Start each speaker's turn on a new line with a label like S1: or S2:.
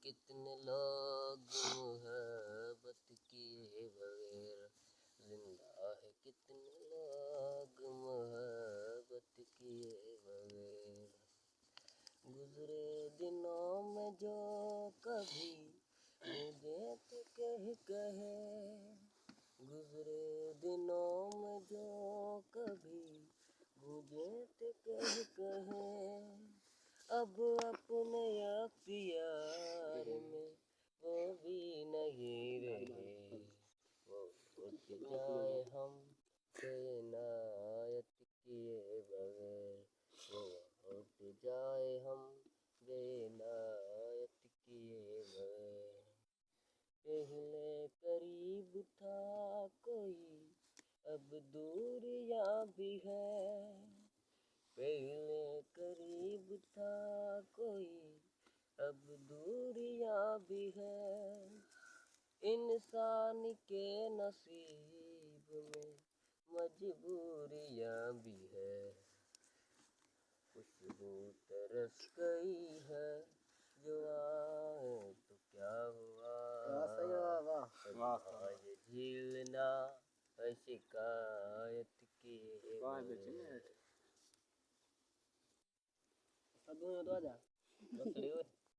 S1: कितने लोग मोहब्बत किए बगैर, जिंदा है कितने लोग मोहब्बत किए बगैर। गुजरे दिनों में जो कभी मुझे तो कहे, गुजरे दिनों में जो कभी मुझे तो कहे, अब अपने अख्तियार में वो भी नहीं रहे। वो उठ जाए हम बेनायत किए बगैर, वो उठ जाए हम बेनायत किए बगैर। पहले करीब था कोई, अब दूरियां भी है। पहले करीब था कोई, अब दूरियां भी है। इंसान के नसीब में मजबूरियां भी है। खुशबू तरस गई है जो आए तो क्या हुआ। आज झीलना है शिकायत किए बगैर।